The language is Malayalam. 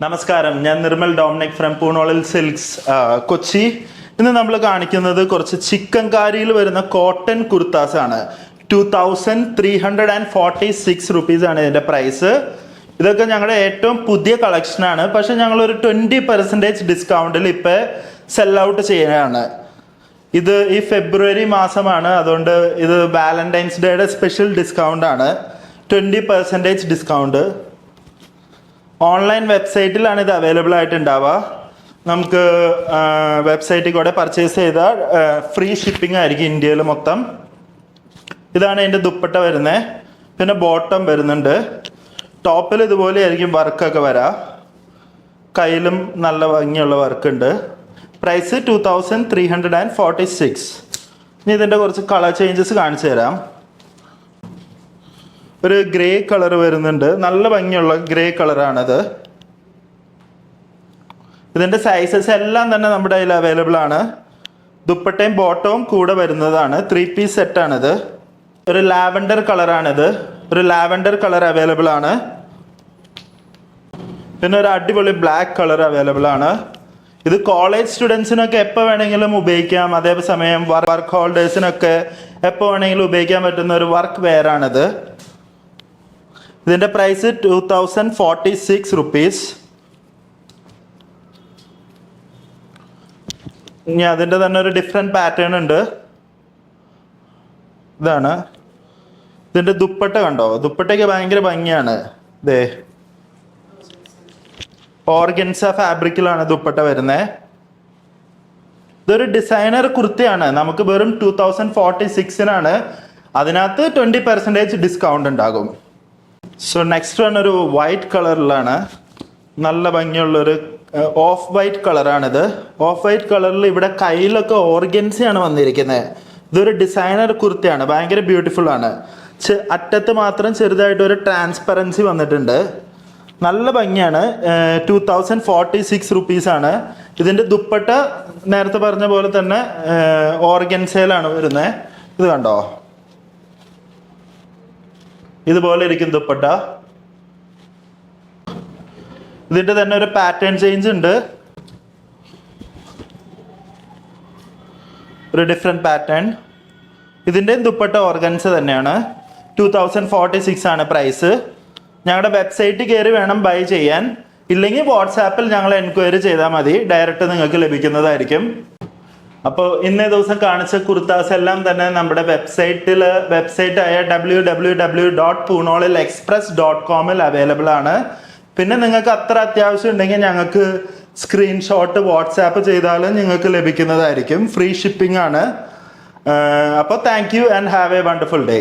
നമസ്കാരം, ഞാൻ നിർമ്മൽ ഡോമിനിക് ഫ്രം പൂണോളിൽ സിൽക്സ് കൊച്ചി. ഇന്ന് നമ്മൾ കാണിക്കുന്നത് കുറച്ച് ചിക്കൻകാരിയിൽ വരുന്ന കോട്ടൺ കുർത്താസ് ആണ്. 2346 റുപ്പീസ് ആണ് ഇതിന്റെ പ്രൈസ്. ഇതൊക്കെ ഞങ്ങളുടെ ഏറ്റവും പുതിയ കളക്ഷനാണ്. പക്ഷെ ഞങ്ങളൊരു 20% ഡിസ്കൗണ്ടിൽ ഇപ്പൊ സെൽ ഔട്ട് ചെയ്യുകയാണ്. ഇത് ഈ ഫെബ്രുവരി മാസമാണ്, അതുകൊണ്ട് ഇത് വാലന്റൈൻസ് ഡേയുടെ സ്പെഷ്യൽ ഡിസ്കൗണ്ട് ആണ്. 20% ഡിസ്കൗണ്ട്. ഓൺലൈൻ വെബ്സൈറ്റിലാണ് ഇത് അവൈലബിൾ ആയിട്ടുണ്ടാവുക. നമുക്ക് വെബ്സൈറ്റിൽ കൂടെ പർച്ചേസ് ചെയ്താൽ ഫ്രീ ഷിപ്പിംഗ് ആയിരിക്കും ഇന്ത്യയിൽ മൊത്തം. ഇതാണ് അതിൻ്റെ ദുപ്പട്ട വരുന്നത്. പിന്നെ ബോട്ടം വരുന്നുണ്ട്. ടോപ്പിൽ ഇതുപോലെ ആയിരിക്കും വർക്കൊക്കെ വരാം. കയ്യിലും നല്ല ഭംഗിയുള്ള വർക്കുണ്ട്. പ്രൈസ് 2346. ഇനി ഇതിൻ്റെ കുറച്ച് കളർ ചേഞ്ചസ് കാണിച്ചു തരാം. ഒരു ഗ്രേ കളർ വരുന്നുണ്ട്, നല്ല ഭംഗിയുള്ള ഗ്രേ കളറാണത്. ഇതിന്റെ സൈസസ് എല്ലാം തന്നെ നമ്മുടെ കയ്യിൽ അവൈലബിൾ ആണ്. ദുപ്പട്ടയും ബോട്ടവും കൂടെ വരുന്നതാണ്. 3 പീസ് സെറ്റ് ആണിത്. ഒരു ലാവൻഡർ കളറാണിത്. ഒരു ലാവൻഡർ കളർ അവൈലബിൾ ആണ്. പിന്നെ ഒരു അടിപൊളി ബ്ലാക്ക് കളർ അവൈലബിൾ ആണ്. ഇത് കോളേജ് സ്റ്റുഡൻസിനൊക്കെ എപ്പോൾ വേണമെങ്കിലും ഉപയോഗിക്കാം. അതേസമയം വർക്ക് ഹോൾഡേഴ്സിനൊക്കെ എപ്പോൾ വേണമെങ്കിലും ഉപയോഗിക്കാൻ പറ്റുന്ന ഒരു വർക്ക് വെയർ ആണിത്. ഇതിന്റെ പ്രൈസ് 2046 റുപ്പീസ്. ഇനി അതിന്റെ തന്നെ ഒരു ഡിഫറെന്റ് പാറ്റേൺ ഉണ്ട്. ഇതാണ് ഇതിന്റെ ദുപ്പട്ട. കണ്ടോ, ദുപ്പട്ടയ്ക്ക് ഭയങ്കര ഭംഗിയാണ്. ദേ ഓർഗൻസ ഫാബ്രിക്കിലാണ് ദുപ്പട്ട വരുന്നത്. ഇതൊരു ഡിസൈനർ കുർത്തിയാണ്. നമുക്ക് വെറും 2046 അതിനകത്ത് 20% ഡിസ്കൗണ്ട് ഉണ്ടാകും. സോ നെക്സ്റ്റ് വൺ ഒരു വൈറ്റ് കളറിലാണ്. നല്ല ഭംഗിയുള്ളൊരു ഓഫ് വൈറ്റ് കളറാണിത്. ഓഫ് വൈറ്റ് കളറിൽ ഇവിടെ കയ്യിലൊക്കെ ഓർഗൻസിയാണ് വന്നിരിക്കുന്നത്. ഇതൊരു ഡിസൈനർ കുർത്തിയാണ്. ഭയങ്കര ബ്യൂട്ടിഫുൾ ആണ്. അറ്റത്ത് മാത്രം ചെറുതായിട്ട് ഒരു ട്രാൻസ്പെറൻസി വന്നിട്ടുണ്ട്. നല്ല ഭംഗിയാണ്. 2046 റുപ്പീസാണ്. ഇതിൻ്റെ ദുപ്പട്ട നേരത്തെ പറഞ്ഞ പോലെ തന്നെ ഓർഗൻസയിലാണ് വരുന്നത്. ഇത് കണ്ടോ, ഇതുപോലെ ഇരിക്കും ദുപ്പട്ട. ഇതിന്റെ തന്നെ ഒരു പാറ്റേൺ ചേഞ്ച് ഉണ്ട്. ഒരു ഡിഫറെന്റ് പാറ്റേൺ. ഇതിന്റെ ദുപ്പട്ട ഓർഗൻസ തന്നെയാണ്. 2046 ആണ് പ്രൈസ്. ഞങ്ങളുടെ വെബ്സൈറ്റിൽ കയറി വേണം ബൈ ചെയ്യാൻ. ഇല്ലെങ്കിൽ വാട്സാപ്പിൽ ഞങ്ങൾ എൻക്വയറി ചെയ്താൽ മതി. ഡയറക്റ്റ് നിങ്ങൾക്ക് ലഭിക്കുന്നതായിരിക്കും. അപ്പോൾ ഇന്നേ ദിവസം കാണിച്ച കുർത്താസ് എല്ലാം തന്നെ നമ്മുടെ വെബ്സൈറ്റായ www.poonolilexpress.com അവൈലബിൾ ആണ്. പിന്നെ നിങ്ങൾക്ക് അത്ര അത്യാവശ്യം ഉണ്ടെങ്കിൽ ഞങ്ങൾക്ക് സ്ക്രീൻഷോട്ട് വാട്സാപ്പ് ചെയ്താലും നിങ്ങൾക്ക് ലഭിക്കുന്നതായിരിക്കും. ഫ്രീ ഷിപ്പിംഗ് ആണ്. അപ്പോൾ thank you and have A wonderful day.